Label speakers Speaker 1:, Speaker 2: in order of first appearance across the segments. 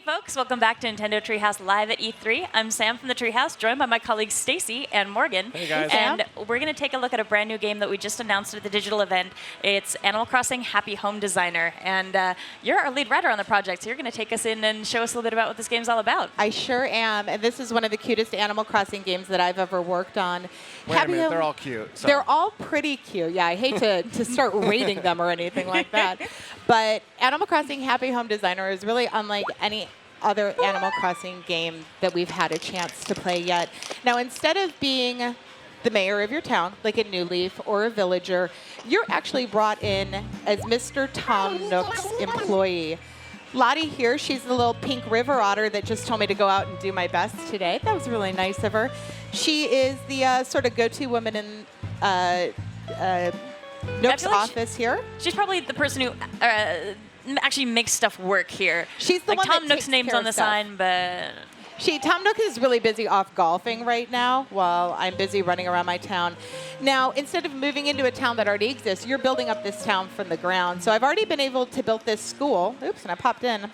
Speaker 1: folks, welcome back to Nintendo Treehouse Live at E3. I'm Sam from the Treehouse, joined by my colleagues Stacy and Morgan.
Speaker 2: Hey guys.
Speaker 1: And we're going to take a look at a brand new game that we just announced at the digital event. It's Animal Crossing Happy Home Designer. And you're our lead writer on the project, so you're going to take us in and show us a little bit about what this game's all about.
Speaker 3: I sure am, and this is one of the cutest Animal Crossing games that I've ever worked on.
Speaker 2: Wait a minute, they're all cute. So.
Speaker 3: They're all pretty cute. Yeah, I hate to start rating them or anything like that. But Animal Crossing Happy Home Designer is really unlike any other Animal Crossing game that we've had a chance to play yet. Now, instead of being the mayor of your town, like a New Leaf or a villager, you're actually brought in as Mr. Tom Nook's employee. Lottie here, she's the little pink river otter that just told me to go out and do my best today. That was really nice of her. She is the sort of go-to woman in Nook's office here.
Speaker 1: She's probably the person who actually makes stuff work here.
Speaker 3: She's the one
Speaker 1: Tom
Speaker 3: that
Speaker 1: Nook's
Speaker 3: takes
Speaker 1: name's
Speaker 3: care
Speaker 1: on the
Speaker 3: of stuff.
Speaker 1: sign, but
Speaker 3: Tom Nook is really busy off golfing right now while I'm busy running around my town. Now, instead of moving into a town that already exists, you're building up this town from the ground. So I've already been able to build this school. Oops, and I popped in.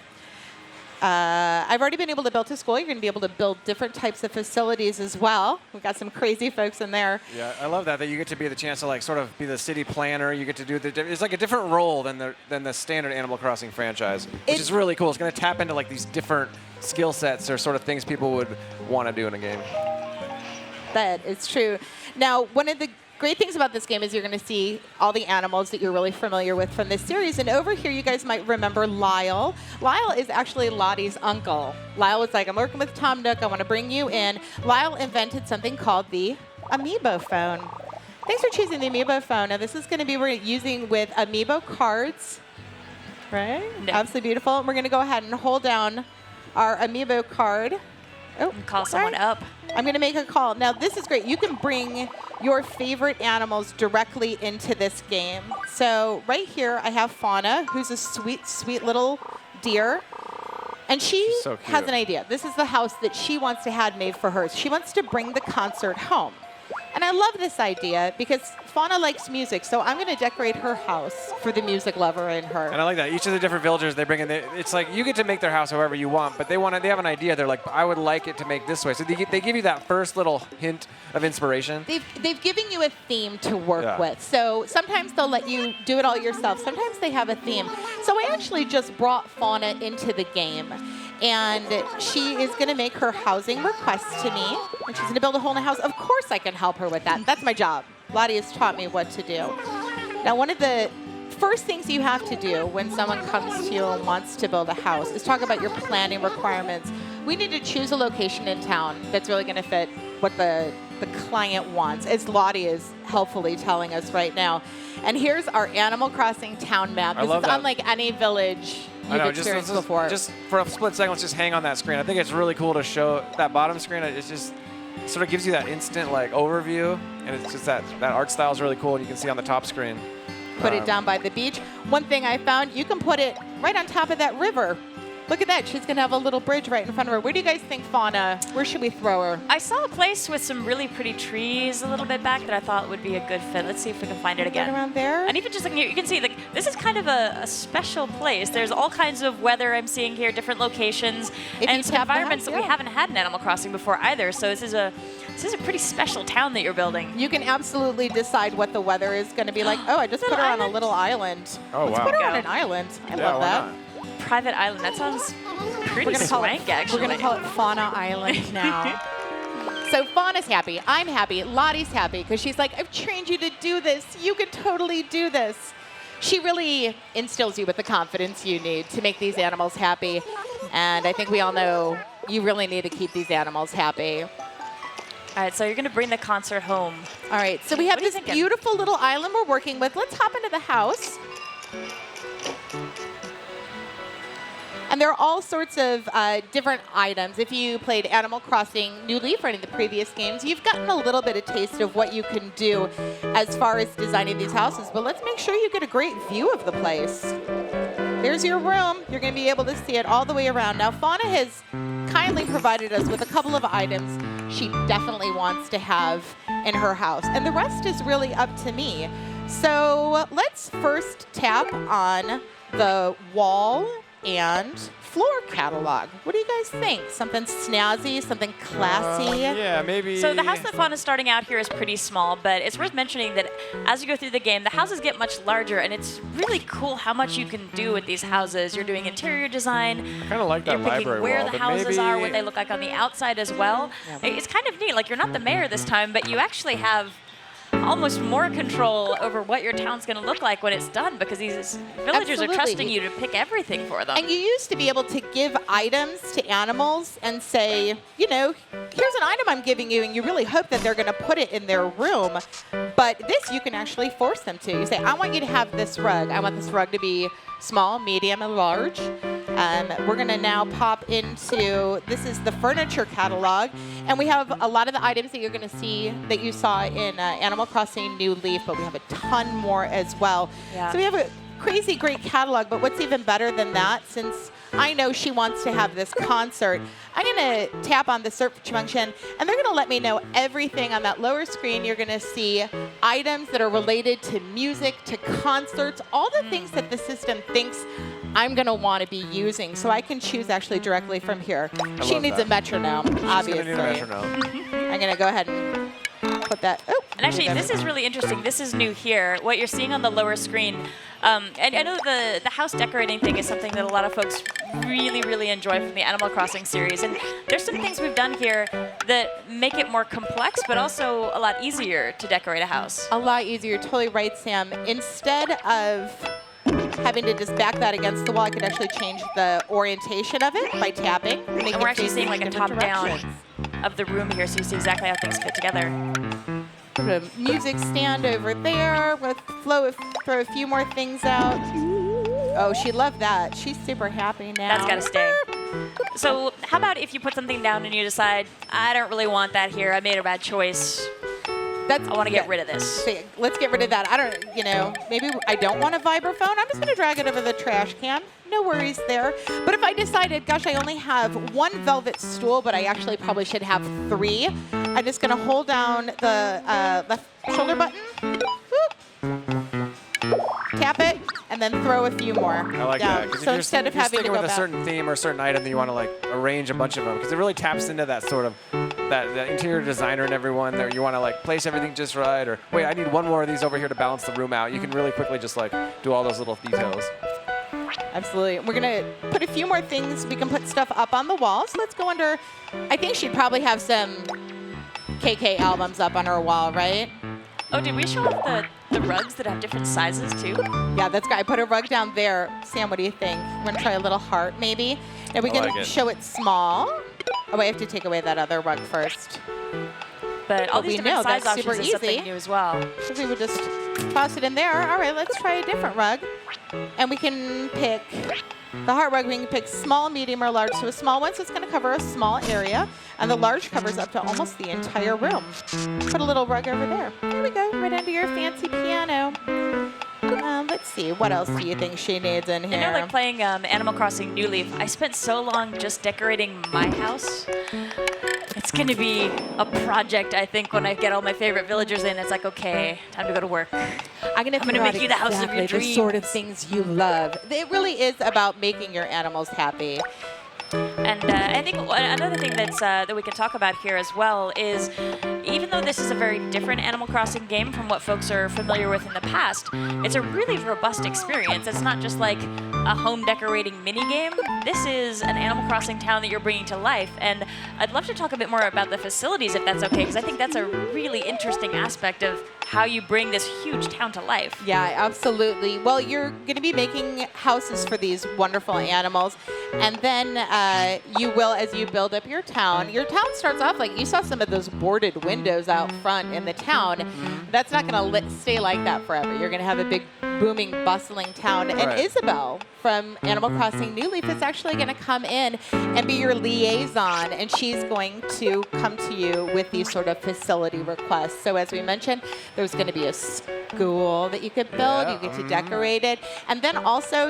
Speaker 3: I've already been able to build a school. You're going to be able to build different types of facilities as well. We've got some crazy folks in there.
Speaker 2: Yeah, I love that you get to be the chance to like sort of be the city planner. You get to do it's like a different role than the standard Animal Crossing franchise, which is really cool. It's going to tap into like these different skill sets or sort of things people would want to do in a game.
Speaker 3: That is true. Now, one of the great things about this game is you're going to see all the animals that you're really familiar with from this series. And over here, you guys might remember Lyle. Lyle is actually Lottie's uncle. Lyle was like, I'm working with Tom Nook. I want to bring you in. Lyle invented something called the Amiibo phone. Thanks for choosing the Amiibo phone. Now, this is going to be we're using with Amiibo cards. Right?
Speaker 1: No.
Speaker 3: Absolutely beautiful. We're going to go ahead and hold down our Amiibo card. Oh,
Speaker 1: and call someone up.
Speaker 3: I'm going to make a call. Now, this is great. You can bring your favorite animals directly into this game. So right here, I have Fauna, who's a sweet, sweet little deer. And she has an idea. This is the house that she wants to have made for her. She wants to bring the concert home. And I love this idea because Fauna likes music, so I'm going to decorate her house for the music lover in her.
Speaker 2: And I like that. Each of the different villagers they bring in, it's like you get to make their house however you want, but they have an idea. They're like, I would like it to make this way. So they give you that first little hint of inspiration.
Speaker 3: They've given you a theme to work with. So sometimes they'll let you do it all yourself. Sometimes they have a theme. So I actually just brought Fauna into the game. And she is going to make her housing request to me. And she's going to build a whole new house. Of course I can help her with that. That's my job. Lottie has taught me what to do. Now, one of the first things you have to do when someone comes to you and wants to build a house is talk about your planning requirements. We need to choose a location in town that's really going to fit what the client wants, as Lottie is helpfully telling us right now. And here's our Animal Crossing town map. This is unlike any village you've experienced before.
Speaker 2: Just for a split second, let's just hang on that screen. I think it's really cool to show that bottom screen. It just sort of gives you that instant like overview, and it's just that art style is really cool, and you can see on the top screen.
Speaker 3: Put it down by the beach. One thing I found, you can put it right on top of that river. Look at that. She's going to have a little bridge right in front of her. Where do you guys think Fauna, where should we throw her?
Speaker 1: I saw a place with some really pretty trees a little bit back that I thought would be a good fit. Let's see if we can find it again.
Speaker 3: Right around there?
Speaker 1: And even just looking here, you can see like this is kind of a special place. There's all kinds of weather I'm seeing here, different locations, and some environments that we haven't had in Animal Crossing before either. So this is a pretty special town that you're building.
Speaker 3: You can absolutely decide what the weather is going to be like. Oh, I just put her on a little island.
Speaker 2: Oh,
Speaker 3: Let's put her on an island. I love that.
Speaker 2: Not?
Speaker 1: Private island. That sounds pretty swank, actually.
Speaker 3: We're going to call it Fauna Island now. So Fauna's happy. I'm happy. Lottie's happy because she's like, I've trained you to do this. You can totally do this. She really instills you with the confidence you need to make these animals happy. And I think we all know you really need to keep these animals happy.
Speaker 1: All right, so you're going to bring the concert home.
Speaker 3: All right, so we have this beautiful little island we're working with. Let's hop into the house. And there are all sorts of different items. If you played Animal Crossing New Leaf or any of the previous games, you've gotten a little bit of taste of what you can do as far as designing these houses. But let's make sure you get a great view of the place. There's your room. You're going to be able to see it all the way around. Now, Fauna has kindly provided us with a couple of items she definitely wants to have in her house. And the rest is really up to me. So let's first tap on the wall and floor catalog. What do you guys think? Something snazzy, something classy?
Speaker 2: Yeah, maybe.
Speaker 1: So the house that Fawn is starting out here is pretty small, but it's worth mentioning that as you go through the game, the houses get much larger, and it's really cool how much you can do with these houses. You're doing interior design.
Speaker 2: I kind of like that library
Speaker 1: where
Speaker 2: wall,
Speaker 1: the houses are, what they look like on the outside as well. It's kind of neat. Like, you're not the mayor this time, but you actually have almost more control over what your town's going to look like when it's done, because these villagers are trusting you to pick everything for them.
Speaker 3: And you used to be able to give items to animals and say, you know, here's an item I'm giving you, and you really hope that they're going to put it in their room. But this you can actually force them to. You say, I want you to have this rug. I want this rug to be small, medium, and large. We're going to now pop into, this is the furniture catalog, and we have a lot of the items that you're going to see that you saw in Animal Crossing New Leaf, but we have a ton more as well.
Speaker 1: Yeah.
Speaker 3: So we have a crazy great catalog, but what's even better than that, since I know she wants to have this concert, I'm going to tap on the search function, and they're going to let me know everything on that lower screen. You're going to see items that are related to music, to concerts, all the things that the system thinks I'm going to want to be using. So I can choose actually directly from here. She needs a metronome, obviously.
Speaker 2: Need a metronome.
Speaker 3: I'm going to go ahead and put that. Oh.
Speaker 1: And actually, this is really interesting. This is new here. What you're seeing on the lower screen, and I know the house decorating thing is something that a lot of folks really, really enjoy from the Animal Crossing series. And there's some things we've done here that make it more complex, but also a lot easier to decorate a house.
Speaker 3: A lot easier. You're totally right, Sam. Instead of having to just back that against the wall, I could actually change the orientation of it by tapping.
Speaker 1: And we're actually seeing like a top-down of the room here, so you see exactly how things fit together.
Speaker 3: Put a music stand over there. With throw a few more things out. Oh, she loved that. She's super happy now.
Speaker 1: That's got to stay. So how about if you put something down and you decide, I don't really want that here. I made a bad choice. I want to get rid of this.
Speaker 3: So let's get rid of that. I don't, maybe I don't want a vibraphone. I'm just going to drag it over the trash can. No worries there. But if I decided, gosh, I only have one velvet stool, but I actually probably should have 3, I'm just going to hold down the left shoulder button. Whoop. Tap it, and then throw a few more.
Speaker 2: I like
Speaker 3: down.
Speaker 2: that.
Speaker 3: So instead of having to go
Speaker 2: with a
Speaker 3: back.
Speaker 2: certain theme or a certain item that you want to like arrange a bunch of them, because it really taps into that sort of that interior designer and everyone there. You want to like place everything just right, or wait, I need one more of these over here to balance the room out. You can really quickly just like do all those little details.
Speaker 3: Absolutely. We're going to put a few more things. We can put stuff up on the wall. So let's go under. I think she'd probably have some KK albums up on her wall, right?
Speaker 1: Oh, did we show off the rugs that have different sizes too?
Speaker 3: Yeah, that's good. I put a rug down there. Sam, what do you think? We're going to try a little heart maybe. And we can show it small. Oh, I have to take away that other rug first.
Speaker 1: But all these different size options
Speaker 3: super
Speaker 1: is something new as well.
Speaker 3: So we would just toss it in there. All right, let's try a different rug. And we can pick the heart rug. We can pick small, medium, or large. So a small one, so it's going to cover a small area. And the large covers up to almost the entire room. Put a little rug over there. There we go, right under your fancy piano. Let's see, what else do you think she needs in here?
Speaker 1: You know, like playing Animal Crossing New Leaf, I spent so long just decorating my house. It's going to be a project, I think, when I get all my favorite villagers in. It's like, okay, time to go to work. I'm going to make you the house of your dreams.
Speaker 3: The sort of things you love. It really is about making your animals happy.
Speaker 1: And I think another thing that we can talk about here as well is, even though this is a very different Animal Crossing game from what folks are familiar with in the past, it's a really robust experience. It's not just like a home decorating mini game. This is an Animal Crossing town that you're bringing to life. And I'd love to talk a bit more about the facilities, if that's okay, because I think that's a really interesting aspect of how you bring this huge town to life.
Speaker 3: Yeah, absolutely. Well, you're going to be making houses for these wonderful animals, and then you will, as you build up your town starts off like you saw some of those boarded windows out front in the town. That's not going to stay like that forever. You're going to have a big, booming, bustling town. And Isabel from Animal Crossing New Leaf is actually going to come in and be your liaison, and she's going to come to you with these sort of facility requests. So as we mentioned, there's going to be a school that you could build. You get to decorate it. And then also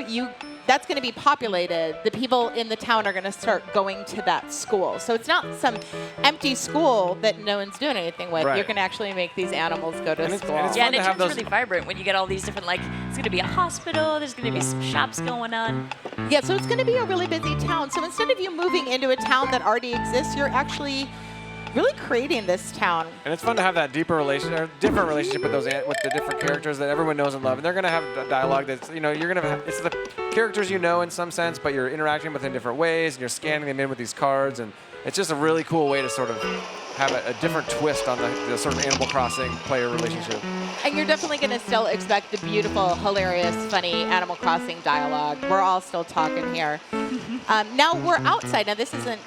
Speaker 3: that's going to be populated. The people in the town are going to start going to that school. So it's not some empty school that no one's doing anything with.
Speaker 2: Right.
Speaker 3: You can actually make these animals go to school.
Speaker 2: and it's
Speaker 1: Yeah,
Speaker 2: fun
Speaker 1: and it
Speaker 2: to have
Speaker 1: turns
Speaker 2: those.
Speaker 1: really vibrant when you get all these different, like, it's going to be a hospital, there's going to be some shops going on.
Speaker 3: Yeah, so it's going to be a really busy town. So instead of you moving into a town that already exists, you're actually really creating this town.
Speaker 2: And it's fun to have that different relationship with with the different characters that everyone knows and love. And they're going to have a dialogue that's, you're going to have, it's the characters you know in some sense, but you're interacting with them in different ways, and you're scanning them in with these cards. And it's just a really cool way to sort of have a different twist on the sort of Animal Crossing player relationship.
Speaker 3: And you're definitely going to still expect the beautiful, hilarious, funny Animal Crossing dialogue. We're all still talking here. Now we're outside. Now this isn't.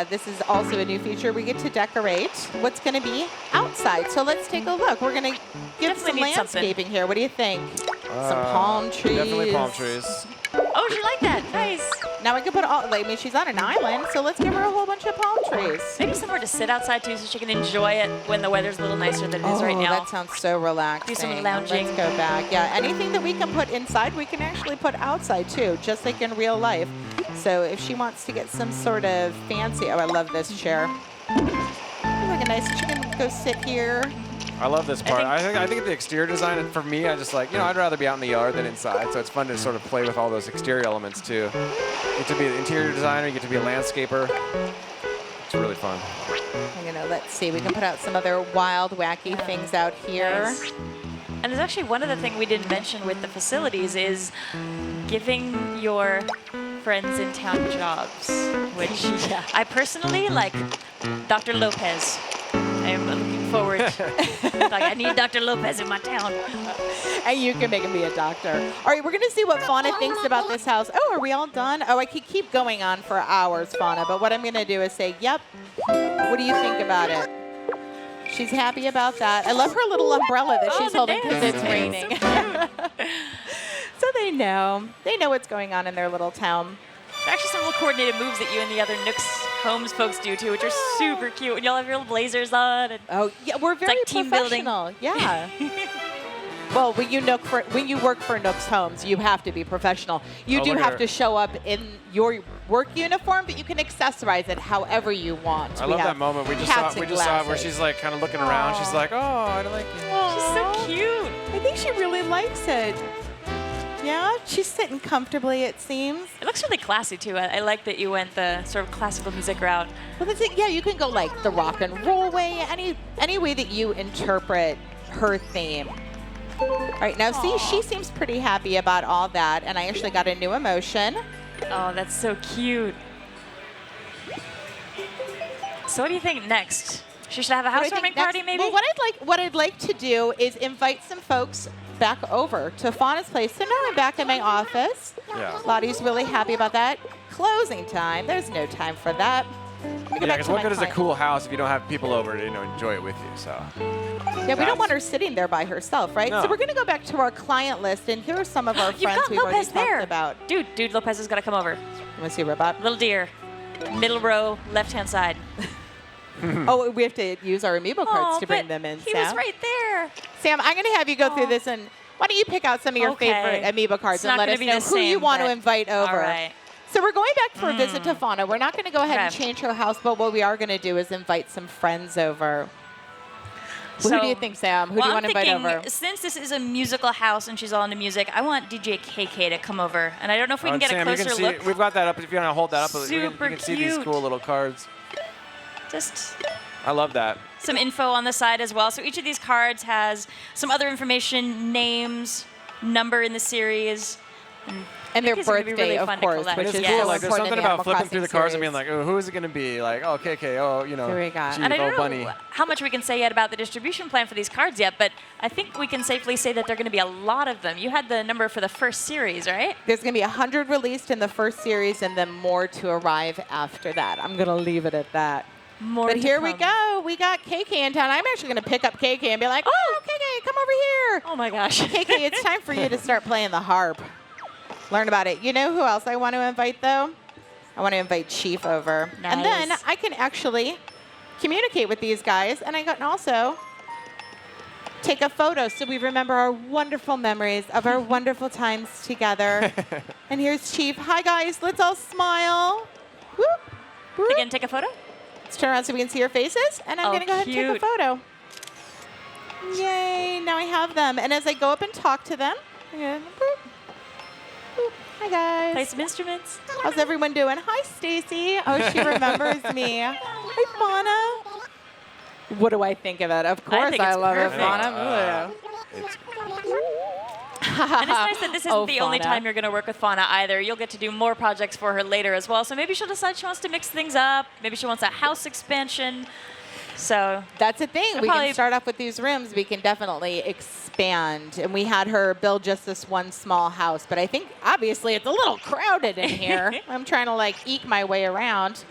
Speaker 3: This is also a new feature. We get to decorate what's going to be outside. So let's take a look. We're going to give some landscaping here. What do you think? Some palm trees.
Speaker 2: Definitely palm trees.
Speaker 1: Oh, she liked that. Nice.
Speaker 3: Now we can put all. I mean, she's on an island, so let's give her a whole bunch of palm trees.
Speaker 1: Maybe somewhere to sit outside too, so she can enjoy it when the weather's a little nicer than it is right now.
Speaker 3: That sounds so relaxing.
Speaker 1: Do some lounging.
Speaker 3: Let's go back. Yeah, anything that we can put inside, we can actually put outside too, just like in real life. So if she wants to get some sort of fancy, oh, I love this chair. Like a nice, she can go sit here.
Speaker 2: I love this part. I think the exterior design, and for me, I just like, I'd rather be out in the yard than inside. So it's fun to sort of play with all those exterior elements too. You get to be an interior designer, you get to be a landscaper. It's really fun.
Speaker 3: Let's see, we can put out some other wild, wacky things out here.
Speaker 1: Nice. And there's actually one other thing we didn't mention with the facilities is giving your friends in town jobs, which I personally like. Dr. Lopez. I'm looking forward. Like, I need Dr. Lopez in my town.
Speaker 3: And you can make him be a doctor. All right, we're going to see what Fauna thinks about this house. Oh, are we all done? Oh, I could keep going on for hours, Fauna, but what I'm going to do is say, yep. What do you think about it? She's happy about that. I love her little umbrella that she's holding because it's raining. So they know. They know what's going on in their little town.
Speaker 1: There's actually some little coordinated moves that you and the other Nooks Homes folks do too, which are super cute. And y'all have your little blazers on. And
Speaker 3: oh, yeah, we're very
Speaker 1: like team
Speaker 3: professional.
Speaker 1: Building.
Speaker 3: Yeah. Well, when you work for Nooks Homes, you have to be professional. You do have to show up in your work uniform, but you can accessorize it however you want.
Speaker 2: I love that moment. We just saw it where she's like kind of looking around. She's like, oh, I don't like you.
Speaker 1: She's so cute.
Speaker 3: I think she really likes it. Yeah, she's sitting comfortably, it seems.
Speaker 1: It looks really classy, too. I like that you went the sort of classical music route.
Speaker 3: Well, that's it. Yeah, you can go like the rock and roll way, any way that you interpret her theme. All right, now see, she seems pretty happy about all that, and I actually got a new emotion.
Speaker 1: Oh, that's so cute. So what do you think next? She should have a housewarming party, maybe?
Speaker 3: Well, what I'd like to do is invite some folks back over to Fauna's place. So now I'm back in my office.
Speaker 2: Yeah.
Speaker 3: Lottie's really happy about that. Closing time. There's no time for that.
Speaker 2: Yeah, because what good is a cool house if you don't have people over to enjoy it with you? So.
Speaker 3: Yeah, we don't want her sitting there by herself, right?
Speaker 2: No.
Speaker 3: So we're going to go back to our client list, and here are some of our friends we've already talked about.
Speaker 1: Dude, Lopez has got to come over.
Speaker 3: You want to see Robot?
Speaker 1: Little deer, middle row, left-hand side.
Speaker 3: Oh, we have to use our Amiibo cards to bring them in,
Speaker 1: He
Speaker 3: Sam.
Speaker 1: was right there.
Speaker 3: Sam, I'm going to have you go through this, and why don't you pick out some of your favorite Amiibo cards and let us know who you want to invite over.
Speaker 1: All right.
Speaker 3: So we're going back for a visit to Fauna. We're not going to go ahead and change her house, but what we are going to do is invite some friends over. So, who do you think, Sam? Who do you want to invite over?
Speaker 1: Since this is a musical house and she's all into music, I want DJ KK to come over. And I don't know if we can get
Speaker 2: Sam,
Speaker 1: a closer look.
Speaker 2: We've got that up. If you want to hold that up,
Speaker 1: Super
Speaker 2: you can see these cool little cards. I love that.
Speaker 1: Some info on the side as well. So each of these cards has some other information, names, number in the series.
Speaker 3: And their birthday,
Speaker 1: really
Speaker 3: of course, which is
Speaker 2: cool. Like,
Speaker 3: so
Speaker 2: there's something about flipping through the cards and being
Speaker 3: series.
Speaker 2: like, oh, who is it going to be? Like, oh, KK, oh,
Speaker 3: Here we go.
Speaker 2: Chief,
Speaker 1: And I don't
Speaker 2: Bunny.
Speaker 1: know how much we can say yet about the distribution plan for these cards yet, but I think we can safely say that there are going to be a lot of them. You had the number for the first series, right?
Speaker 3: There's going to be 100 released in the first series and then more to arrive after that. I'm going to leave it at that. But here we go. We got KK in town. I'm actually going to pick up KK and be like, oh, KK, come over here.
Speaker 1: Oh, my gosh.
Speaker 3: KK, it's time for you to start playing the harp. Learn about it. You know who else I want to invite, though? I want to invite Chief over.
Speaker 1: Nice.
Speaker 3: And then I can actually communicate with these guys. And I can also take a photo so we remember our wonderful memories of our wonderful times together. And here's Chief. Hi, guys. Let's all smile. Whoop, whoop.
Speaker 1: Again, take a photo.
Speaker 3: Let's turn around so we can see your faces. And I'm going to go ahead and take a photo. Yay. Now I have them. And as I go up and talk to them, again, boop, boop. Hi, guys.
Speaker 1: Play some instruments.
Speaker 3: How's everyone doing? Hi, Stacy. Oh, she remembers me. Hi, Fauna. What do I think of it? Of course, I love it, Fauna.
Speaker 1: And it's nice that this isn't the only time you're going to work with Fauna either. You'll get to do more projects for her later as well. So maybe she'll decide she wants to mix things up. Maybe she wants a house expansion. So
Speaker 3: that's the thing. We can start off with these rooms. We can definitely expand. And we had her build just this one small house. But I think, obviously, it's a little crowded in here. I'm trying to, like, eke my way around.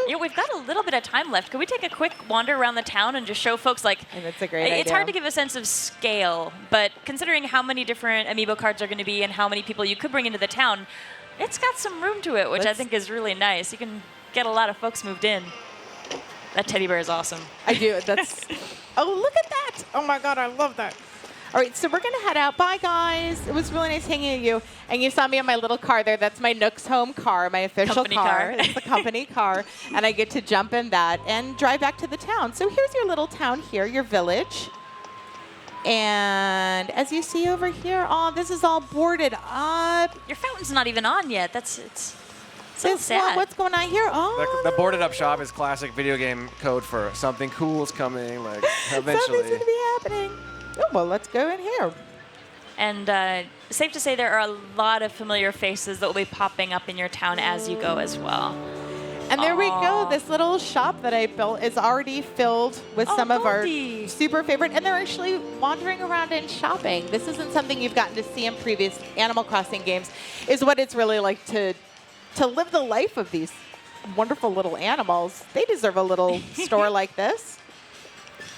Speaker 1: You know, we've got a little bit of time left. Could we take a quick wander around the town and just show folks, like,
Speaker 3: that's a great idea.
Speaker 1: It's hard to give a sense of scale, but considering how many different Amiibo cards are going to be and how many people you could bring into the town, it's got some room to it, which I think is really nice. You can get a lot of folks moved in. That teddy bear is awesome.
Speaker 3: I do. That's. Oh, look at that. Oh, my God. I love that. All right, so we're going to head out. Bye, guys. It was really nice hanging with you. And you saw me on my little car there. That's my Nook's home car, my official car. It's the company car. And I get to jump in that and drive back to the town. So here's your little town here, your village. And as you see over here, oh, this is all boarded up.
Speaker 1: Your fountain's not even on yet. It's so sad.
Speaker 3: What's going on here? Oh,
Speaker 2: the boarded up shop is classic video game code for something cool's coming, like, eventually.
Speaker 3: Something's going to be happening. Oh, well, let's go in here.
Speaker 1: And safe to say there are a lot of familiar faces that will be popping up in your town as you go as well.
Speaker 3: And there we go. This little shop that I built is already filled with some of our super favorite. And they're actually wandering around and shopping. This isn't something you've gotten to see in previous Animal Crossing games, is what it's really like to live the life of these wonderful little animals. They deserve a little store like this.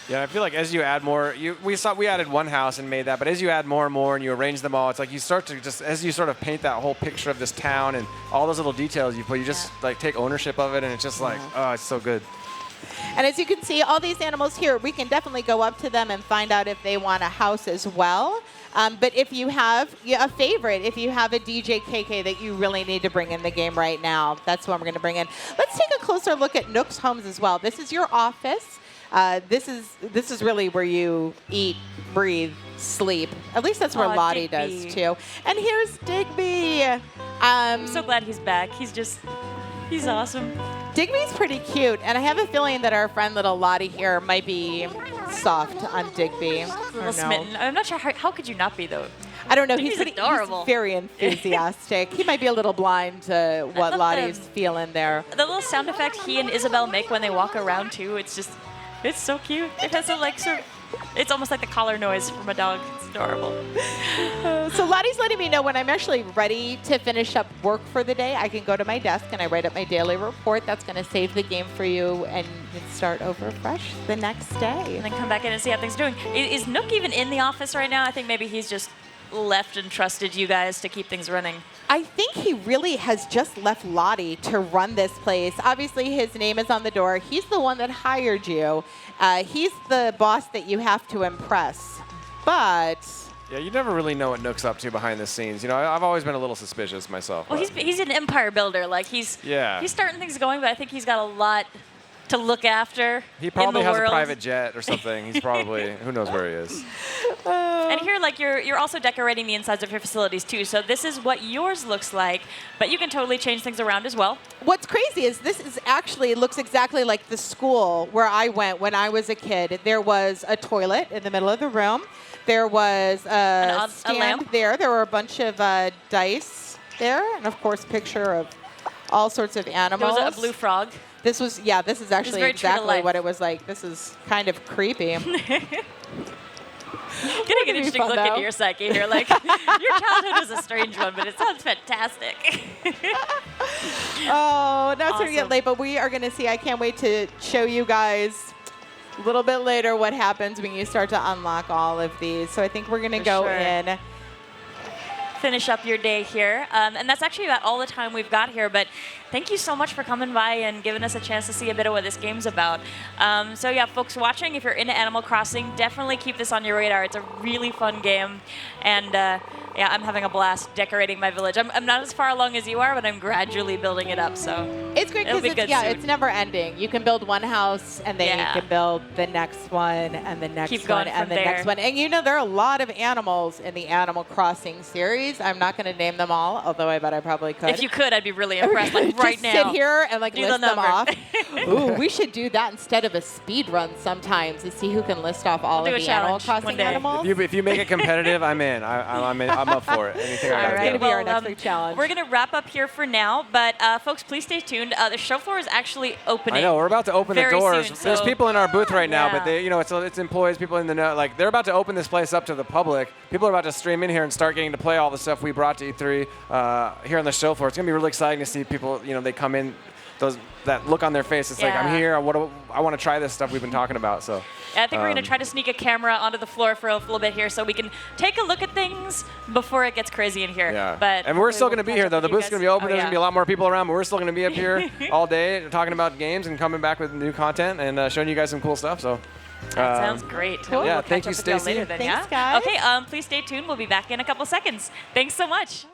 Speaker 2: Yeah, I feel like as you add more, we added one house and made that, but as you add more and more and you arrange them all, it's like you start to just, as you sort of paint that whole picture of this town and all those little details you put, you just like take ownership of it, and it's just like, oh, it's so good.
Speaker 3: And as you can see, all these animals here, we can definitely go up to them and find out if they want a house as well. But if you have a favorite, if you have a DJ KK that you really need to bring in the game right now, that's what we're going to bring in. Let's take a closer look at Nook's homes as well. This is your office. This is really where you eat, breathe, sleep. At least that's where Lottie does too. And here's Digby.
Speaker 1: I'm so glad he's back. He's awesome.
Speaker 3: Digby's pretty cute, and I have a feeling that our friend little Lottie here might be soft on Digby.
Speaker 1: A little smitten. I'm not sure how could you not be though.
Speaker 3: I don't know.
Speaker 1: He's adorable.
Speaker 3: He's very enthusiastic. He might be a little blind to what Lottie's feeling there.
Speaker 1: The little sound effect he and Isabel make when they walk around too. It's so cute. It has a it's almost like the collar noise from a dog. It's adorable.
Speaker 3: So Lottie's letting me know when I'm actually ready to finish up work for the day. I can go to my desk and I write up my daily report. That's going to save the game for you and start over fresh the next day.
Speaker 1: And then come back in and see how things are doing. Is Nook even in the office right now? I think maybe he's just left and trusted you guys to keep things running.
Speaker 3: I think he really has just left Lottie to run this place. Obviously, his name is on the door. He's the one that hired you. He's the boss that you have to impress. But
Speaker 2: yeah, you never really know what Nook's up to behind the scenes. You know, I've always been a little suspicious myself.
Speaker 1: Well, he's an empire builder. Like he's starting things going, but I think he's got a lot to look after.
Speaker 2: He probably has a private jet or something. He's probably, who knows where he is.
Speaker 1: And here, like, you're also decorating the insides of your facilities too. So this is what yours looks like, but you can totally change things around as well.
Speaker 3: What's crazy is this is actually looks exactly like the school where I went when I was a kid. There was a toilet in the middle of the room. There was a stand there. There were a bunch of dice there, and of course, picture of all sorts of animals.
Speaker 1: There was a blue frog.
Speaker 3: This is actually exactly what it was like. This is kind of creepy.
Speaker 1: Getting an interesting look into your psyche here. Like, your childhood was a strange one, but it sounds fantastic.
Speaker 3: Oh, now it's going to get late, but we are going to see. I can't wait to show you guys a little bit later what happens when you start to unlock all of these. So I think we're going to go in.
Speaker 1: finish up your day here. And that's actually about all the time we've got here. But thank you so much for coming by and giving us a chance to see a bit of what this game's about. So yeah, folks watching, if you're into Animal Crossing, definitely keep this on your radar. It's a really fun game. And yeah, I'm having a blast decorating my village. I'm not as far along as you are, but I'm gradually building it up. So
Speaker 3: it's great because it's never ending. You can build one house, and then you can build the next one, and the next one, and the next one. And you know, there are a lot of animals in the Animal Crossing series. I'm not going to name them all, although I bet I probably could.
Speaker 1: If you could, I'd be really impressed. Like right now,
Speaker 3: sit here and like list them off. Ooh, we should do that instead of a speed run sometimes to see who can list off all of the Animal Crossing animals.
Speaker 2: If you make it competitive, I'm in. I'm up for it. Anything I gotta do.
Speaker 3: It's going to be our next big challenge.
Speaker 1: We're going to wrap up here for now, but folks, please stay tuned. The show floor is actually opening.
Speaker 2: I know, we're about to open the doors.
Speaker 1: Soon,
Speaker 2: There's people in our booth right now, but they, it's employees, people in the know. Like they're about to open this place up to the public. People are about to stream in here and start getting to play all the stuff we brought to E3 here on the show floor. It's gonna be really exciting to see people. They come in, that look on their face. It's like I'm here. I want to try this stuff we've been talking about. So.
Speaker 1: I think we're going to try to sneak a camera onto the floor for a little bit here so we can take a look at things before it gets crazy in here.
Speaker 2: Yeah.
Speaker 1: And
Speaker 2: we're still going to be here, though. The booth's going to be open. There's going to be a lot more people around, but we're still going to be up here all day talking about games and coming back with new content and showing you guys some cool stuff. So.
Speaker 1: That sounds great.
Speaker 3: Cool.
Speaker 2: Yeah, thank you, Stacey.
Speaker 3: Thanks, guys.
Speaker 1: Okay, please stay tuned. We'll be back in a couple seconds. Thanks so much.